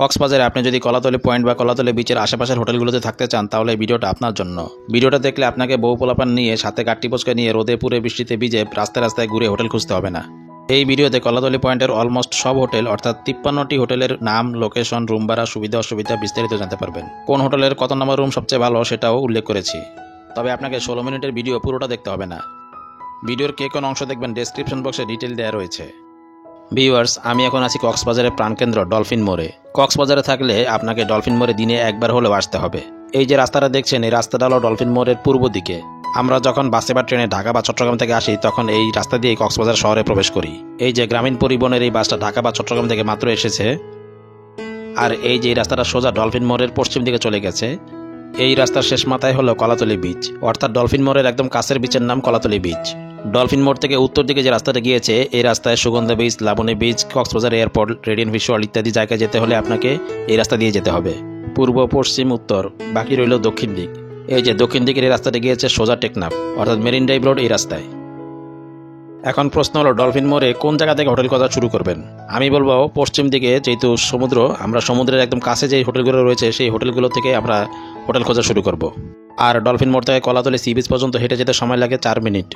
কক্সবাজারে আপনি যদি কলাতলী পয়েন্ট বা কলাতলী বিচের আশেপাশের হোটেলগুলোতে থাকতে চান তাহলে এই ভিডিওটা আপনার জন্য। ভিডিওটা দেখলে আপনাকে বউ পোলাপান নিয়ে সাথে গাট্টি পোচকা নিয়ে রোদে পুরে বৃষ্টিতে ভিজে রাস্তায় রাস্তায় ঘুরে হোটেল খুঁজতে হবে না। এই ভিডিওতে কলাতলী পয়েন্টের অলমোস্ট সব হোটেল অর্থাৎ 53টি হোটেলের নাম, লোকেশন, রুম ভাড়া, সুবিধা অসুবিধা বিস্তারিত জানতে পারবেন। কোন হোটেলের কত নম্বর রুম সবচেয়ে ভালো সেটাও উল্লেখ করেছি। তবে আপনাকে 16 মিনিটের ভিডিও পুরোটা দেখতে হবে না। ভিডিওর কে কোন অংশ দেখবেন ডেসক্রিপশন বক্সে ডিটেল দেওয়া রয়েছে। ভিউয়ার্স, আমি এখন আছি কক্সবাজারের প্রাণকেন্দ্র ডলফিন মোড়ে। কক্সবাজারে থাকলে আপনাকে ডলফিন মোড়ে দিনে একবার হলেও আসতে হবে। এই যে রাস্তাটা দেখছেন, এই রাস্তাটা হলো ডলফিন মোড়ের পূর্ব দিকে। আমরা যখন বাসে বা ট্রেনে ঢাকা বা চট্টগ্রাম থেকে আসি তখন এই রাস্তা দিয়ে কক্সবাজার শহরে প্রবেশ করি। এই যে গ্রামীণ পরিবহনের এই বাসটা ঢাকা বা চট্টগ্রাম থেকে মাত্র এসেছে, আর এই যে রাস্তাটা সোজা ডলফিন মোড়ের পশ্চিম দিকে চলে গেছে। এই রাস্তার শেষ মাথায় হলো কলাতলী বিচ, অর্থাৎ ডলফিন মোড়ের একদম কাছের বিচের নাম কলাতলী বিচ। ডলফিন মোড় থেকে উত্তর দিকে যে রাস্তাটা গিয়েছে, এই রাস্তায় Sugandha beach, Laboni beach, Cox's Bazar airport, radiant visual ইত্যাদি জায়গায় যেতে হলে আপনাকে এই রাস্তা দিয়ে যেতে হবে। পূর্ব, পশ্চিম, উত্তর, বাকি রইল দক্ষিণ দিক। এই যে দক্ষিণ দিকের এই রাস্তাটা গিয়েছে সোজা টেকনাফ, অর্থাৎ মেরিন ড্রাইভ রোড এই রাস্তায়। এখন প্রশ্ন হলো ডলফিন মোড়ে কোন জায়গা থেকে হোটেল খোঁজা শুরু করবেন। আমি বলবো পশ্চিম দিকে, যেহেতু সমুদ্র, আমরা সমুদ্রের একদম কাছে যে হোটেলগুলো রয়েছে সেই হোটেলগুলো থেকে আমরা হোটেল খোঁজা শুরু করব। আর ডলফিন মোড় থেকে কলাতলী সি বিচ পর্যন্ত হেঁটে যেতে সময় লাগে 4 মিনিট।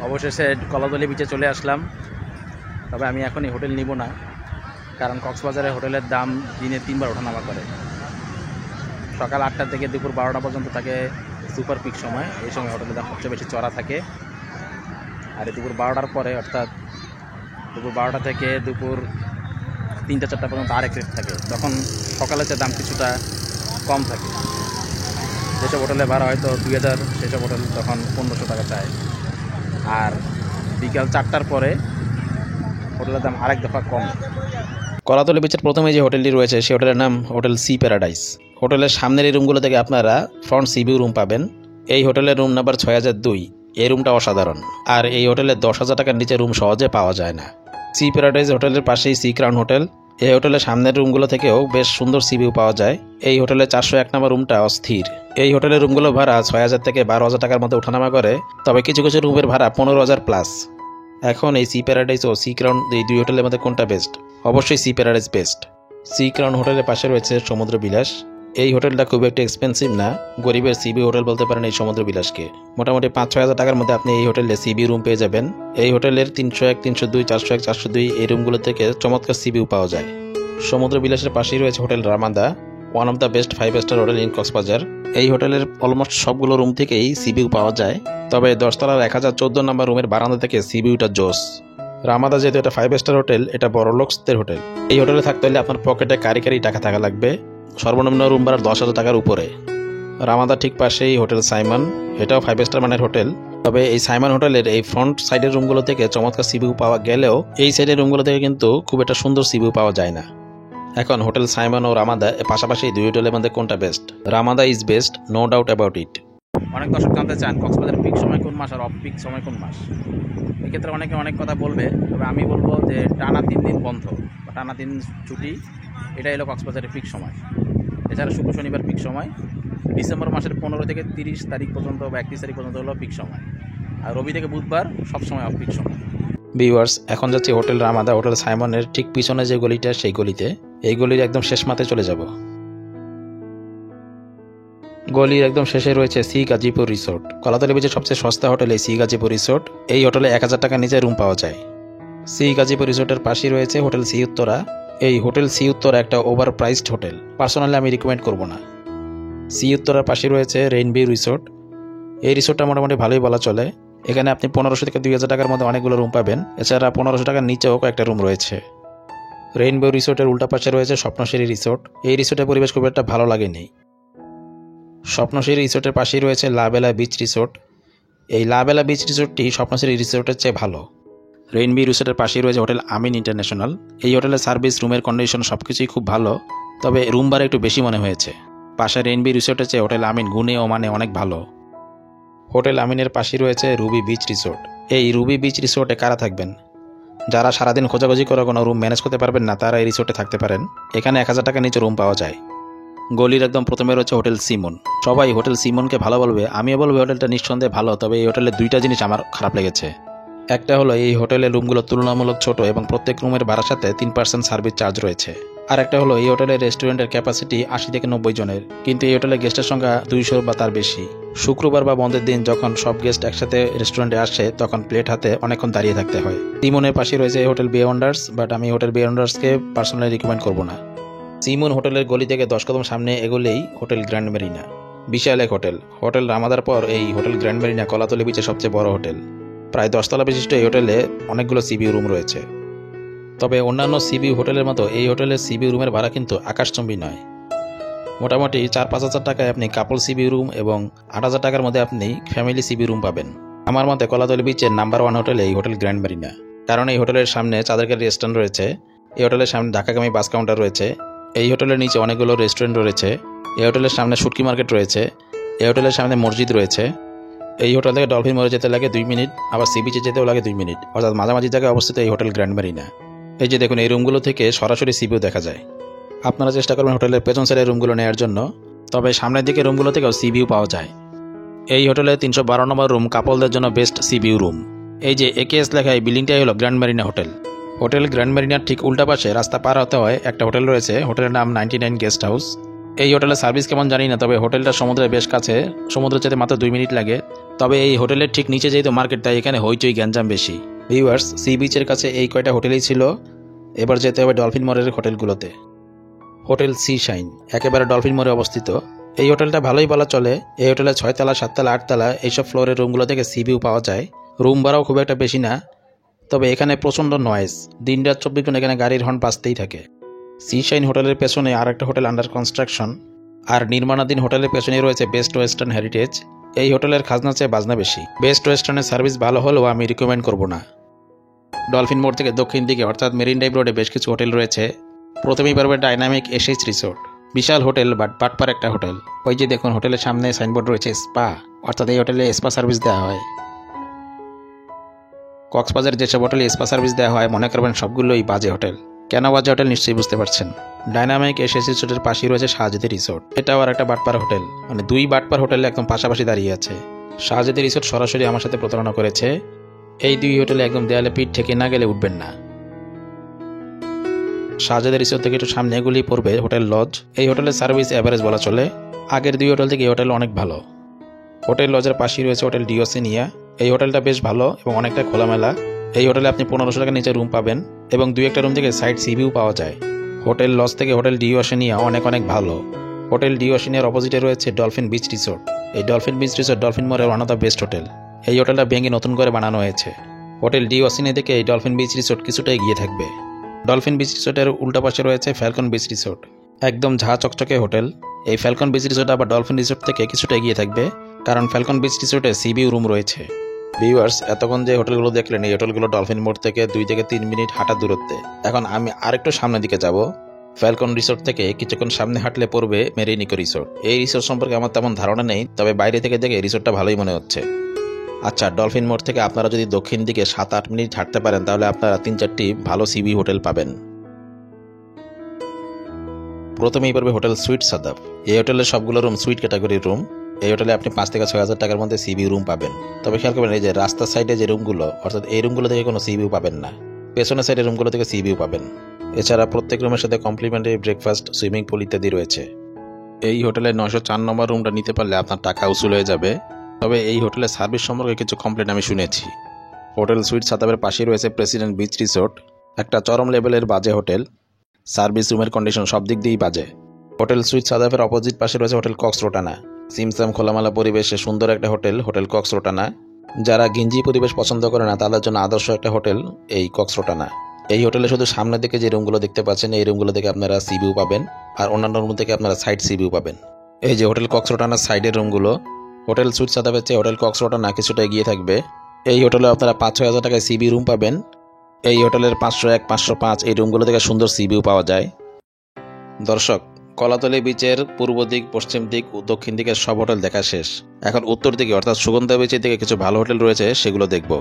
অবশেষে কলাতলী বিচে চলে আসলাম। তবে আমি এখনই হোটেল নিব না, কারণ কক্সবাজারে হোটেলের দাম দিনে 3 বার ওঠানামা করে। সকাল 8টা থেকে দুপুর 12টা পর্যন্ত থাকে সুপার পিক সময়। এই সময় হোটেলের দাম সবচেয়ে বেশি চড়া থাকে। আর দুপুর 12টার পরে, অর্থাৎ দুপুর 12টা থেকে দুপুর 3টা-4টা পর্যন্ত আরেক রেট থাকে। তখন সকালের দাম কিছুটা কম থাকে। যেসব হোটেলে ভাড়া হয়তো 2000, সেসব হোটেল তখন 1500 টাকা চায়। আর বিকাল 4টার পরে হোটেলের দাম আরেক দফা কম। কলাতলী বিচের প্রথমে যে হোটেলটি রয়েছে সেই হোটেলের নাম হোটেল সি প্যারাডাইস। হোটেলের সামনের এই রুমগুলো থেকে আপনারা ফ্রন্ট সি ভিউ রুম পাবেন। এই হোটেলের রুম নাম্বার 6002। এই রুমটা অসাধারণ। আর এই হোটেলে 10,000 টাকার নিচে রুম সহজে পাওয়া যায় না। সি প্যারাডাইস হোটেলের পাশেই সি ক্রাউন হোটেল। এই হোটেলের সামনের রুমগুলো থেকেও বেশ সুন্দর সি ভিউ পাওয়া যায়। এই হোটেলের 401 নম্বর রুমটা অস্থির। এই হোটেলের রুমগুলো ভাড়া 6,000 থেকে 12,000 টাকার মধ্যে ওঠানামা করে, তবে কিছু কিছু রুমের ভাড়া 15,000 প্লাস। এখন এই সি প্যারাডাইস ও সি ক্রাউন, এই দুই হোটেলের মধ্যে কোনটা বেস্ট? অবশ্যই sea paradise best. Sea crown হোটেলের পাশে রয়েছে সমুদ্র বিলাস। এই হোটেলটা খুব একটা এক্সপেন্সিভ না, গরিবের সিবি হোটেল বলতে পারেন এই সমুদ্র বিলাসকে। মোটামুটি 5-6 হাজার টাকার মধ্যে আপনি এই হোটেলে সিবি রুম পেয়ে যাবেন। এই হোটেলের 301, 302, 401, 402 এই রুমগুলো থেকে চমৎকার সিবিউ পাওয়া যায়। সমুদ্র বিলাসের পাশেই রয়েছে hotel Ramada, one of the best 5 star hotel in Cox's Bazar. এই হোটেলের অলমোস্ট সবগুলো রুম থেকেই সিবিউ পাওয়া যায়, তবে 10 তলার 1014 নম্বর রুমের বারান্দা থেকে সিবিউটা জোস। রামাদা যেহেতু এটা 5 স্টার হোটেল, এটা বড় লোকসদের হোটেল। এই হোটেলে থাকতে হলে আপনার পকেটে কারি টাকা থাকা লাগবে। সর্বনিম্ন রুম ভাড়া 10,000 টাকার উপরে। রামাদা ঠিক পাশেই হোটেল সাইমন, এটাও 5 স্টার মানের হোটেল। তবে এই সাইমন হোটেলের এই ফ্রন্ট সাইডের রুমগুলো থেকে চমৎকার সিভিউ পাওয়া গেলেও এই সাইডের রুমগুলো থেকে কিন্তু খুব একটা সুন্দর সিভিউ পাওয়া যায় না। এখন হোটেল সাইমন ও রামাদা পাশাপাশি দুই হোটেলের মধ্যে কোনটা best? Ramada is best, no doubt about it. অনেক দর্শক জানতে চান কক্সবাজারের পিক সময় কোন মাস আর অফ পিক সময় কোন মাস। এক্ষেত্রে অনেকে অনেক কথা বলবে, তবে আমি বলবো যে টানা 3 দিন বন্ধ বা টানা 3 ছুটি, এটাই হলো কক্সবাজারের পিক সময়। এছাড়া শুক্র শনিবার পিক সময়। ডিসেম্বর মাসের 15 থেকে 30 তারিখ পর্যন্ত বা 31 তারিখ পর্যন্ত হলো পিক সময়। আর রবি থেকে বুধবার সবসময় অফ পিক সময়। ভিউয়ার্স, এখন যাচ্ছি হোটেল রামাদা, হোটেল সাইমনের ঠিক পিছনে যে গলিটা, সেই গলিতে। এই গলির একদম শেষ মাথায় চলে যাব। গলির একদম শেষে রয়েছে সি গাজীপুর রিসোর্ট। কলাতলী বিচের সবচেয়ে সস্তা হোটেল এই সি গাজীপুর রিসোর্ট। এই হোটেলে 1000 টাকার নিচে রুম পাওয়া যায়। সি গাজীপুর রিসোর্টের পাশেই রয়েছে হোটেল সি উত্তরা। এই হোটেল সি উত্তরা একটা ওভার প্রাইসড হোটেল, পার্সোনালি আমি রিকমেন্ড করব না। সি উত্তরার পাশে রয়েছে রেইনভিউ রিসোর্ট। এই রিসোর্টটা মোটামুটি ভালোই বলা চলে। এখানে আপনি 1500 থেকে 2000 টাকার মধ্যে অনেকগুলো রুম পাবেন। এছাড়া 1500 টাকার নিচেও কয়েকটা রুম রয়েছে। রেইনভিউ রিসোর্টের উল্টা পাশে রয়েছে স্বপ্নশ্রী রিসোর্ট। এই রিসোর্টের পরিবেশ খুব একটা ভালো লাগেনি। স্বপ্নশ্রী রিসোর্টের পাশেই রয়েছে লাবেলা বিচ রিসোর্ট। এই লাবেলা বিচ রিসোর্টটি স্বপ্নশ্রী রিসোর্টের চেয়ে ভালো। রেইনভিউ রিসোর্টের পাশেই রয়েছে হোটেল আমিন ইন্টারন্যাশনাল। এই হোটেলের সার্ভিস, রুমের কন্ডিশন সবকিছুই খুব ভালো, তবে রুম ভাড়া একটু বেশি মনে হয়েছে। পাশে রেইনভিউ রিসোর্টের চেয়ে হোটেল আমিন গুণে ও মানে অনেক ভালো। হোটেল আমিনের পাশেই রয়েছে রুবি বিচ রিসোর্ট। এই রুবি বিচ রিসোর্টে কারা থাকবেন? যারা সারাদিন খোঁজাখুঁজি করে কোনো রুম ম্যানেজ করতে পারবেন না, তারা এই রিসোর্টে থাকতে পারেন। এখানে 1000 টাকার নিচে রুম পাওয়া যায়। গলির একদম প্রথমে রয়েছে হোটেল সিমন। সবাই হোটেল সিমনকে ভালো বলবে, আমিও বলবো হোটেলটা নিঃসন্দেহে ভালো, তবে এই হোটেলের 2টা জিনিস আমার খারাপ লেগেছে। একটা হলো এই হোটেলের রুমগুলো তুলনামূলক ছোট এবং প্রত্যেক রুমের ভাড়ার সাথে 3% সার্ভিস চার্জ রয়েছে। আর একটা হলো এই হোটেলের রেস্টুরেন্টের ক্যাপাসিটি 80 থেকে 90 জনের, কিন্তু এই হোটেলের গেস্টের সংখ্যা 200 বা তার বেশি। শুক্রবার বা বন্ধের দিন যখন সব গেস্ট একসাথে রেস্টুরেন্টে আসে তখন প্লেট হাতে অনেকক্ষণ দাঁড়িয়ে থাকতে হয়। সিমনের পাশে রয়েছে এই হোটেল বে ওয়ান্ডার্স, বাট আমি হোটেল বে ওয়ান্ডার্সকে পার্সোনালি রিকমেন্ড করবো না। সিমন হোটেলের গলি থেকে 10 কদম সামনে এগোলেই হোটেল গ্র্যান্ড মেরিনা, বিশাল এক হোটেল। হোটেল রামাদার পর এই হোটেল গ্র্যান্ড মেরিনা কলাতলি বিচের সবচেয়ে বড় হোটেল। প্রায় 10 তলা বিশিষ্ট এই হোটেলে অনেকগুলো সিবিউ রুম রয়েছে। তবে অন্যান্য সিবিউ হোটেলের মতো এই হোটেলের সিবিউ রুমের ভাড়া কিন্তু আকাশচুম্বী নয়। মোটামুটি 4-5 হাজার টাকায় আপনি কাপল সিবিউ রুম এবং 8,000 টাকার মধ্যে আপনি ফ্যামিলি সিবিউ রুম পাবেন। আমার মতে কলাতলি বিচের নাম্বার 1 হোটেল এই হোটেল গ্র্যান্ড মেরিনা, কারণ এই হোটেলের সামনে চাঁদেরকারি রেস্টুরেন্ট রয়েছে, এই হোটেলের সামনে ঢাকাগামী বাস কাউন্টার রয়েছে, এই হোটেলের নিচে অনেকগুলো রেস্টুরেন্ট রয়েছে, এই হোটেলের সামনে শুটকি মার্কেট রয়েছে, এই হোটেলের সামনে মসজিদ রয়েছে। এই হোটেল থেকে ডলফিন মোড়ে যেতে লাগে 2 মিনিট, আবার সি বিচে যেতেও লাগে 2 মিনিট, অর্থাৎ মাঝামাঝি জায়গায় অবস্থিত এই হোটেল গ্র্যান্ড মেরিনা। এই যে দেখুন, এই রুমগুলো থেকে সরাসরি সিবিউ দেখা যায়। আপনারা চেষ্টা করবেন হোটেলের পেছন সাইডের রুমগুলো নেওয়ার জন্য, তবে সামনের দিকে রুমগুলো থেকেও সিবিউ পাওয়া যায়। এই হোটেলে 312 নম্বর রুম কাপলদের জন্য বেস্ট সিবিউ রুম। এই যে একেএস লেখা এই বিল্ডিংটাই হলো grand Marina hotel. Hotel grand mariner ঠিক উল্টা পাশে রাস্তা পার হতে হয় একটা হোটেল রয়েছে, হোটেলের নাম 99 গেস্ট হাউস। এই হোটেলের সার্ভিস কেমন জানি না, তবে হোটেলটা সমুদ্রের বেশ কাছে, সমুদ্রের যেতে মাত্র 2 মিনিট লাগে। তবে এই হোটেলের ঠিক নিচে যেহেতু মার্কেট, তাই এখানে হইচই গ্যাঞ্জাম বেশি। ভিউয়ার্স, সি বিচের কাছে এই কয়টা হোটেলই ছিল, এবার যেতে হবে ডলফিন মোড়ের হোটেলগুলোতে। হোটেল সি শাইন একেবারে ডলফিন মোড়ে অবস্থিত। এই হোটেলটা ভালোই বলা চলে। এই হোটেলে 6 তলা, 7 তলা, 8 তলা এইসব ফ্লোরের রুমগুলো থেকে সিভিউ পাওয়া যায়। রুম ভাড়াও খুব একটা বেশি না, তবে এখানে প্রচণ্ড নয়েজ, দিনরাত 24 ঘন্টা এখানে গাড়ির হর্ন বাজতেই থাকে। সি শাইন হোটেলের পেছনে আর একটা হোটেল আন্ডার কনস্ট্রাকশন, আর নির্মাণাধীন হোটেলের পেছনে রয়েছে বেস্ট ওয়েস্টার্ন হেরিটেজ। এই হোটেলের খাজনা চেয়ে বাজনা বেশি। বেস্ট ওয়েস্টার্নের সার্ভিস ভালো হলেও আমি রিকমেন্ড করব না। ডলফিন মোড় থেকে দক্ষিণ দিকে অর্থাৎ মেরিন ড্রাইভ রোডে বেশ কিছু হোটেল রয়েছে। প্রথমেই পারবে ডাইনামিক এসএইচ রিসোর্ট, বিশাল হোটেল বাট বাটপার একটা হোটেল। ওই যে দেখুন, হোটেলের সামনে সাইনবোর্ড রয়েছে স্পা, অর্থাৎ এই হোটেলে স্পা সার্ভিস দেওয়া হয়। কক্সবাজারে যেসব হোটেলে স্পা সার্ভিস দেওয়া হয় মনে করবেন সবগুলোই বাজে হোটেল। কেন বাজে হোটেল নিশ্চয়ই বুঝতে পারছেন। ডাইনামিক এসএইচ রিসোর্টের পাশেই রয়েছে শাহজাদি রিসোর্ট, এটাও আর একটা বাটপার হোটেল, মানে 2 বাটপার হোটেল একদম পাশাপাশি দাঁড়িয়ে আছে। শাহজাদি রিসোর্ট সরাসরি আমার সাথে প্রতারণা করেছে। এই 2 হোটেলে একদম দেয়ালে পিঠ ঠেকে না গেলে উঠবেন না। শাহজাদি রিসোর্ট থেকে একটু সামনে এগুলি পড়বে হোটেল লজ। এই হোটেলের সার্ভিস অ্যাভারেজ বলা চলে। আগের 2 হোটেল থেকে এই হোটেল অনেক ভালো। হোটেল লজের পাশেই রয়েছে হোটেল ডিওসিনিয়া। এই হোটেলটা বেশ ভালো এবং অনেকটা খোলামেলা। এই হোটেলে আপনি 1500 টাকা নিচে রুম পাবেন এবং 2-1টা রুম থেকে সাইড সিভিউ পাওয়া যায়। হোটেল লজ থেকে হোটেল ডিওসিনিয়া অনেক ভালো। হোটেল ডিওসিনিয়ার অপোজিটে রয়েছে ডলফিন বিচ রিসোর্ট। এই ডলফিন বিচ রিসোর্ট ডলফিন মোড়ের one of the best hotel. এই হোটেলটা ভেঙে নতুন করে বানানো হয়েছে। হোটেল ডিওসিনিয়া থেকে এই ডলফিন বিচ রিসোর্ট কিছুটা এগিয়ে থাকবে। ডলফিন বিচ রিসোর্টের উল্টা পাশে রয়েছে ফ্যালকন বিচ রিসোর্ট, একদম ঝাঁ চকচকে হোটেল। এই ফ্যালকন বিচ রিসোর্ট আবার ডলফিন রিসোর্ট থেকে কিছুটা এগিয়ে থাকবে, কারণ ফ্যালকন বিচ রিসোর্টে সিবিউ রুম রয়েছে। ভিউয়ার্স, এতক্ষণ যে হোটেলগুলো দেখলেন এই হোটেলগুলো ডলফিন মোড় থেকে 2 থেকে 3 মিনিট হাঁটা দূরত্বে। এখন আমি আরেকটু সামনের দিকে যাব। ফ্যালকন রিসোর্ট থেকে কিছুক্ষণ সামনে হাঁটলে পড়বে মেরিনিকো রিসোর্ট। এই রিসোর্ট সম্পর্কে আমার তেমন ধারণা নেই, তবে বাইরে থেকে দেখে রিসোর্টটা ভালোই মনে হচ্ছে। আচ্ছা, ডলফিন মোড় থেকে আপনারা যদি দক্ষিণ দিকে 7-8 মিনিট হাঁটতে পারেন তাহলে আপনারা 3-4টি ভালো সিবি হোটেল পাবেন। প্রথমেই পড়বে হোটেল সুইট সাদাব। এই হোটেলের সবগুলো রুম সুইট ক্যাটাগরির রুম। এই হোটেলে আপনি 5 থেকে 6 হাজার টাকার মধ্যে সিবিউ রুম পাবেন। তবে খেয়াল করবেন, এই যে রাস্তার সাইডে যে রুমগুলো, অর্থাৎ এই রুমগুলো থেকে কোনো সিবিউ পাবেন না, পেছনের সাইডের রুমগুলো থেকে সিবিউ পাবেন। এছাড়া প্রত্যেক রুমের সাথে কমপ্লিমেন্টারি ব্রেকফাস্ট, সুইমিং পুল ইত্যাদি রয়েছে। এই হোটেলে 904 নম্বর রুমটা নিতে পারলে আপনার টাকা উসুল হয়ে যাবে। তবে এই হোটেলের সার্ভিস সম্পর্কে কিছু কমপ্লেন আমি শুনেছি। হোটেল সুইট সাদাবের পাশেই রয়েছে প্রেসিডেন্ট বিচ রিসোর্ট, একটা চরম লেভেলের বাজে হোটেল। সার্ভিস, রুমের কন্ডিশন সব দিক দিয়েই বাজে। হোটেল সুইট সাদাবের অপোজিট পাশে রয়েছে হোটেল কক্স রোটানা, সিমসাম খোলামেলা পরিবেশে সুন্দর একটা হোটেল, হোটেল কক্স রোটানা। যারা গিঞ্জি পরিবেশ পছন্দ করে না তাদের জন্য আদর্শ একটা হোটেল এই কক্স রোটানা। এই হোটেলে শুধু সামনের দিকে যে রুমগুলো দেখতে পাচ্ছেন এই রুমগুলো থেকে আপনারা সিভিউ পাবেন, আর অন্যান্য রুম থেকে আপনারা সাইড সিভিউ পাবেন। এই যে হোটেল কক্স রোটানার সাইডের রুমগুলো। হোটেল সুইট সাদাবের চেয়ে হোটেল কক্স রোটানা কিছুটা এগিয়ে থাকবে। এই হোটেলে আপনারা 5-6 হাজার টাকায় সিবি রুম পাবেন। এই হোটেলের 501, 505 এই রুমগুলো থেকে সুন্দর সিভিউ পাওয়া যায়। দর্শক, কলাতলি বিচের পূর্ব দিক, পশ্চিম দিক ও দক্ষিণ দিকের সব হোটেল দেখা শেষ। এখন উত্তর দিকে অর্থাৎ সুগন্ধা বিচের দিকে কিছু ভালো হোটেল রয়েছে, সেগুলো দেখব।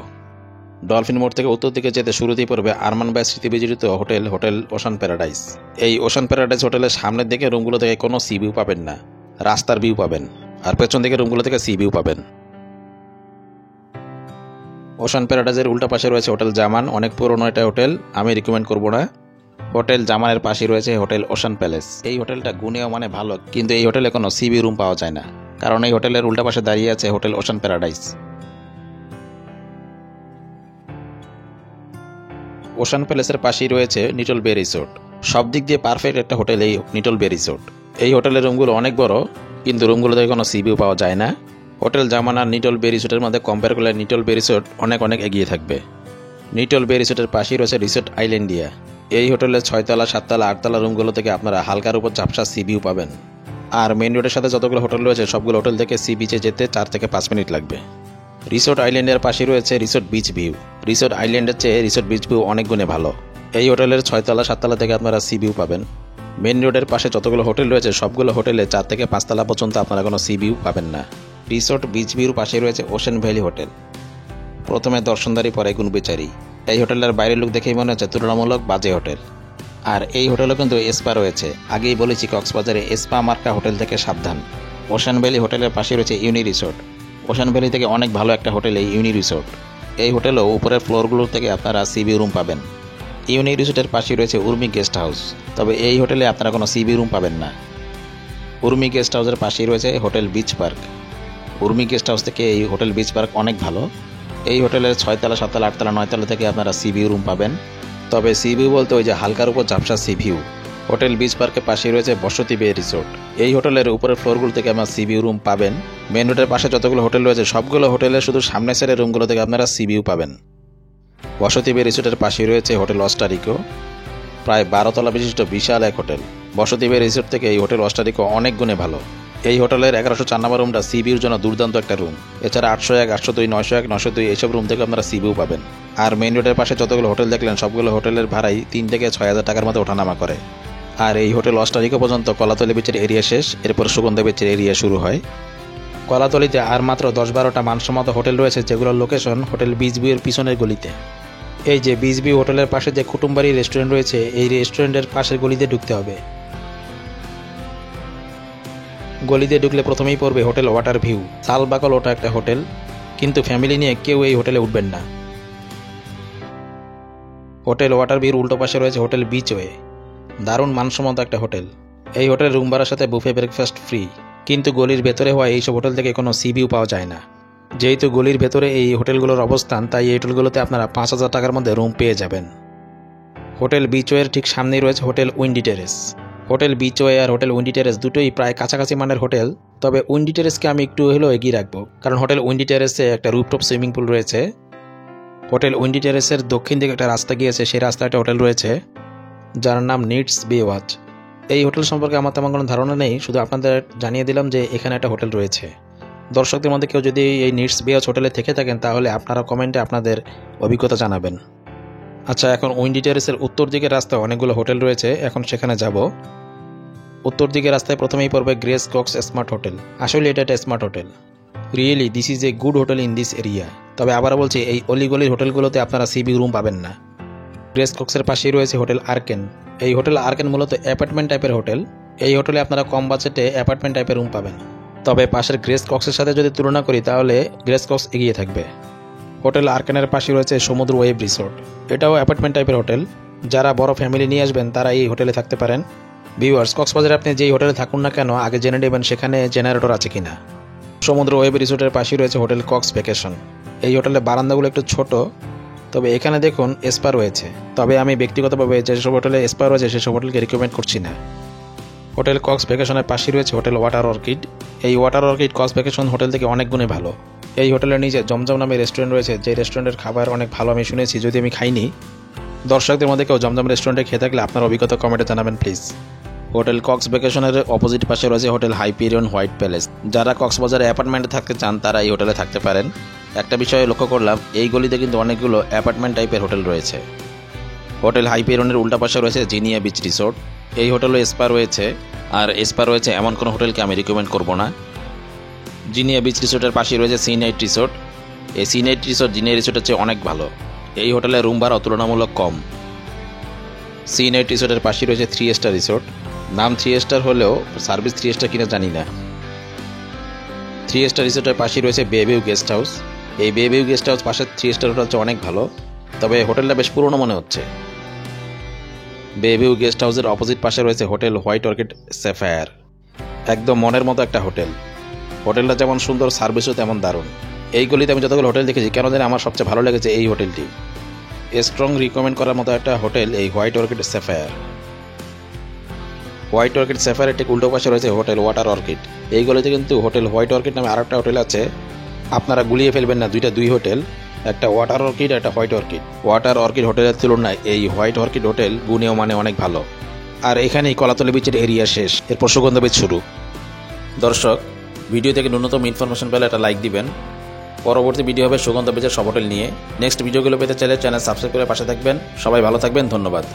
ডলফিন মোড় থেকে উত্তর দিকে যেতে শুরুতেই পড়বে আরমান বাই স্মৃতিবিজড়িত হোটেল, হোটেল ওশান প্যারাডাইস। এই ওশান প্যারাডাইস হোটেলের সামনের দিকে রুমগুলো থেকে কোনো সি ভিউ পাবেন না, রাস্তার ভিউ পাবেন, আর পেছন দিকে রুমগুলো থেকে সি ভিউ পাবেন। ওশান প্যারাডাইজের উল্টা পাশে রয়েছে হোটেল জামান, অনেক পুরনো এটা হোটেল, আমি রিকমেন্ড করবো না। হোটেল জামানের পাশে রয়েছে হোটেল ওশান প্যালেস। এই হোটেলটা গুণেও মানে ভালো, কিন্তু এই হোটেলে কোনো সিবি রুম পাওয়া যায় না, কারণ এই হোটেলের উল্টা পাশে দাঁড়িয়ে আছে হোটেল ওশান প্যারাডাইজ। ওশান প্যালেসের পাশেই রয়েছে নিটল বে রিসোর্ট। সব দিক দিয়ে পারফেক্ট একটা হোটেল এই নিটল বে রিসোর্ট। এই হোটেলের রুমগুলো অনেক বড়, কিন্তু রুমগুলোতে কোনো সিবিও পাওয়া যায় না। হোটেল জামান আর নিটল বে রিসোর্টের মধ্যে কম্পেয়ার করলে নিটল বে রিসোর্ট অনেক এগিয়ে থাকবে। নিটল বে রিসোর্টের পাশেই রয়েছে রিসোর্ট আইল্যান্ডিয়া। এই হোটেলের 6তলা, 7তলা, 8তলা রুমগুলো থেকে আপনারা হালকার উপর ঝাপসা সিবিউ পাবেন। আর মেইন রোডের সাথে যতগুলো হোটেল রয়েছে সবগুলো হোটেল থেকে সি বিচে যেতে 4 থেকে 5 মিনিট লাগবে। রিসোর্ট আইল্যান্ডের পাশে রয়েছে রিসোর্ট বিচ ভিউ। রিসোর্ট আইল্যান্ডের চেয়ে রিসোর্ট বিচ ভিউ অনেক গুণে ভালো। এই হোটেলের 6তলা, 7তলা থেকে আপনারা সি ভিউ পাবেন। মেইন রোডের পাশে যতগুলো হোটেল রয়েছে সবগুলো হোটেলে 4 থেকে 5তলা পর্যন্ত আপনারা কোনো সি ভিউ পাবেন না। রিসোর্ট বিচ ভিউর পাশে রয়েছে ওশেন ভ্যালি হোটেল। প্রথমে দর্শনদারি, পরে গুণবিচারী। এই হোটেলের বাইরের লোক দেখেই মনে হচ্ছে তুলনামূলক বাজে হোটেল। আর এই হোটেলও কিন্তু স্পা রয়েছে। আগেই বলেছি কক্সবাজারে স্পা মার্কা হোটেল থেকে সাবধান। ওশেন ভ্যালি হোটেলের পাশে রয়েছে ইউনি রিসোর্ট। ওশেন ভ্যালি থেকে অনেক ভালো একটা হোটেল এই ইউনি রিসোর্ট। এই হোটেলও উপরের ফ্লোরগুলো থেকে আপনারা সিবি রুম পাবেন। ইউনি রিসোর্টের পাশে রয়েছে উর্মি গেস্ট হাউস, তবে এই হোটেলে আপনারা কোনো সিবি রুম পাবেন না। উর্মি গেস্ট হাউসের পাশেই রয়েছে hotel beach park. Urmi guest house থেকে এই হোটেল বিচ পার্ক অনেক ভালো। এই হোটেলের 6তলা, 7তলা, 8তলা, 9তলা থেকে আপনারা সিভিউ রুম পাবেন। তবে সিভিউ বলতে ওই যে হালকার উপর ঝাপসা সিভিউ। হোটেল বিচ পার্কের পাশে রয়েছে বসতি বে রিসোর্ট। এই হোটেলের উপরের ফ্লোরগুলো থেকে আপনারা সিভিউ রুম পাবেন। মেন রোডের পাশে যতগুলো হোটেল রয়েছে সবগুলো হোটেলের শুধু সামনের সাইডের রুমগুলো থেকে আপনারা সিভিউ পাবেন। বসতি বে রিসোর্টের পাশে রয়েছে হোটেল অস্টারিকো, প্রায় 12তলা বিশিষ্ট বিশাল এক হোটেল। বসতি বে রিসোর্ট থেকে এই হোটেল অস্টারিকো অনেক গুণে ভালো। এই হোটেলের 1104 নম্বর রুমটা সিবিউর জন্য দুর্দান্ত একটা রুম। এছাড়া 801, 802, 901, 902 এইসব রুম থেকে আপনারা সিবিউ পাবেন। আর মেইন রোডের পাশে যতগুলো হোটেল দেখলেন সবগুলো হোটেলের ভাড়াই 3 থেকে 6,000 টাকার মধ্যে ওঠানামা করে। আর এই হোটেল অস্টারিকো পর্যন্ত কলাতলি বিচের এরিয়া শেষ, এরপর সুগন্ধা বিচের এরিয়া শুরু হয়। কলাতলিতে আর মাত্র 10-12টা মানসম্মত হোটেল রয়েছে, যেগুলোর লোকেশন হোটেল বিচ ভিউয়ের পিছনের গলিতে। এই যে বিচ ভিউ হোটেলের পাশে যে কুটুমবাড়ি রেস্টুরেন্ট রয়েছে, এই রেস্টুরেন্টের পাশের গলিতে ঢুকতে হবে। গলিতে ঢুকলে প্রথমেই পড়বে হোটেল ওয়াটার ভিউ। সালবাকল ওটা একটা হোটেল, কিন্তু ফ্যামিলি নিয়ে কেউ এই হোটেলে উঠবেন না। হোটেল ওয়াটার ভিউর উল্টো পাশে রয়েছে হোটেল বিচওয়ে। দারুণ মানসম্মত একটা হোটেল। এই হোটেলের রুম ভাড়ার সাথে বুফে ব্রেকফাস্ট ফ্রি, কিন্তু গলির ভেতরে হওয়া এইসব হোটেল থেকে কোনো সি ভিউ পাওয়া যায় না। যেহেতু গলির ভেতরে এই হোটেলগুলোর অবস্থান, তাই এই হোটেলগুলোতে আপনারা 5,000 টাকার মধ্যে রুম পেয়ে যাবেন। হোটেল বিচওয়ের ঠিক সামনেই রয়েছে হোটেল উইন্ডি টেরেস। হোটেল বিচওয়ে আর হোটেল উইন্ডি টেরেস দুটোই প্রায় কাছাকাছি মানের হোটেল, তবে উইন্ডি টেরেসকে আমি একটু হলেও এগিয়ে রাখবো, কারণ হোটেল উইন্ডি টেরেসে একটা রুফটপ সুইমিং পুল রয়েছে। হোটেল উইন্ডি টেরেসের দক্ষিণ দিকে একটা রাস্তা গিয়েছে, সেই রাস্তায় একটা হোটেল রয়েছে যার নাম নিডস বে ওয়াচ। এই হোটেল সম্পর্কে আমার তেমন কোনো ধারণা নেই, শুধু আপনাদের জানিয়ে দিলাম যে এখানে একটা হোটেল রয়েছে। দর্শকদের মধ্যে কেউ যদি এই নিডস বে ওয়াচ হোটেলে থেকে থাকেন তাহলে আপনারা কমেন্টে আপনাদের অভিজ্ঞতা জানাবেন। আচ্ছা, এখন উইন্ডি টেরেসের উত্তর দিকের রাস্তায় অনেকগুলো হোটেল রয়েছে, এখন সেখানে যাব। উত্তর দিকের রাস্তায় প্রথমেই পড়বে গ্রেস কক্স স্মার্ট হোটেল। আসলে এটা একটা smart hotel. Really this is a good hotel in this area. তবে আবার বলছি, এই অলিগলির হোটেলগুলোতে আপনারা সিবি রুম পাবেন না। গ্রেস কক্সের পাশেই রয়েছে হোটেল আর্কেন। এই হোটেল আর্কেন মূলত অ্যাপার্টমেন্ট টাইপের হোটেল। এই হোটেলে আপনারা কম বাজেটে অ্যাপার্টমেন্ট টাইপের রুম পাবেন। তবে পাশের গ্রেস কক্সের সাথে যদি তুলনা করি তাহলে গ্রেস কক্স এগিয়ে থাকবে। হোটেল আর্কেনের পাশে রয়েছে সমুদ্র ওয়েব রিসোর্ট। এটাও অ্যাপার্টমেন্ট টাইপের হোটেল। যারা বড় ফ্যামিলি নিয়ে আসবেন তারা এই হোটেলে থাকতে পারেন। ভিউয়ার্স, কক্সবাজারে আপনি যেই হোটেলে থাকুন না কেন আগে জেনে নেবেন সেখানে জেনারেটর আছে কিনা। সমুদ্র ওয়েব রিসোর্টের পাশেই রয়েছে হোটেল কক্স ভ্যাকেশন। এই হোটেলের বারান্দাগুলো একটু ছোট, তবে এখানে দেখুন স্পা রয়েছে। তবে আমি ব্যক্তিগতভাবে যেসব হোটেলে স্পা রয়েছে সেসব হোটেলকে রিকমেন্ড করছি না। হোটেল কক্স ভ্যাকেশনের পাশেই রয়েছে হোটেল ওয়াটার অর্কিড। এই water orchid Cox vacation hotel থেকে অনেক গুণে ভালো। এই হোটেলের নিচে জমজম নামে রেস্টুরেন্ট রয়েছে, যে রেস্টুরেন্টের খাবার অনেক ভালো আমি শুনেছি, যদি আমি খাইনি। দর্শকদের মধ্যে কেউ জমজম রেস্টুরেন্টে খেয়ে থাকলে আপনার অভিজ্ঞতা কমেন্টে জানাবেন প্লিজ। হোটেল কক্স ভ্যাকেশনের অপোজিট পাশে রয়েছে হোটেল হাইপেরিয়ন হোয়াইট প্যালেস। যারা কক্সবাজারে অ্যাপার্টমেন্টে থাকতে চান তারা এই হোটেলে থাকতে পারেন। একটা বিষয়ে লক্ষ্য করলাম, এই গলিতে কিন্তু অনেকগুলো অ্যাপার্টমেন্ট টাইপের হোটেল রয়েছে। হোটেল হাইপেরিয়নের উল্টা পাশে রয়েছে জিনিয়া বিচ রিসোর্ট। এই হোটেলে স্পা রয়েছে, আর স্পা রয়েছে এমন কোনো হোটেলকে আমি রিকমেন্ড করব না। জিনিয়া বিচ রিসোর্টের পাশে রয়েছে সি নাইট রিসোর্ট। এই সি নাইট রিসোর্ট জিনিয়া রিসোর্টের চেয়ে অনেক ভালো। এই হোটেলের রুম ভাড়া তুলনামূলক কম। সি নাইট রিসোর্টের পাশে রয়েছে 3 স্টার রিসোর্ট। নাম 3 স্টার হলেও সার্ভিস 3 স্টার কিনা জানি না। 3 স্টার রিসোর্টের পাশে রয়েছে বে ভিউ গেস্ট হাউস। এই বে ভিউ গেস্ট হাউস পাশের 3 স্টার হোটেল অনেক ভালো, তবে হোটেলটা বেশ পুরনো মনে হচ্ছে। বে ভিউ গেস্ট হাউসের অপোজিট পাশে রয়েছে হোটেল হোয়াইট অর্কিড স্যাফায়ার, একদম মনের মতো একটা হোটেল। হোটেলটা যেমন সুন্দর, সার্ভিসও তেমন দারুণ। এই গলিতে আমি যতগুলো হোটেল দেখেছি, কেন জানি আমার সবচেয়ে ভালো লেগেছে এই হোটেলটি। স্ট্রং রিকমেন্ড করার মতো একটা হোটেল এই white orchid sapphire. White orchid স্যাফায়ারের ঠিক উল্টো পাশে রয়েছে হোটেল ওয়াটার অর্কিড। এই গলিতে কিন্তু হোটেল হোয়াইট অর্কিড নামে আরেকটা হোটেল আছে, আপনারা গুলিয়ে ফেলবেন না, দুই হোটেল, একটা ওয়াটার অর্কিড, একটা হোয়াইট অর্কিড। ওয়াটার অর্কিড হোটেলের তুলনায় এই হোয়াইট অর্কিড হোটেল গুণেও মানে অনেক ভালো। আর এখানেই কলাতলি বিচের এরিয়া শেষ, এরপর সুগন্ধ বিচ শুরু। দর্শক, ভিডিও থেকে ন্যূনতম ইনফরমেশন পেলে একটা লাইক দিবেন। পরবর্তী ভিডিও হবে সুগন্ধ বিচের সব হোটেল নিয়ে। নেক্সট ভিডিওগুলো পেতে চাইলে চ্যানেল সাবস্ক্রাইব করে পাশে থাকবেন। সবাই ভালো থাকবেন, ধন্যবাদ।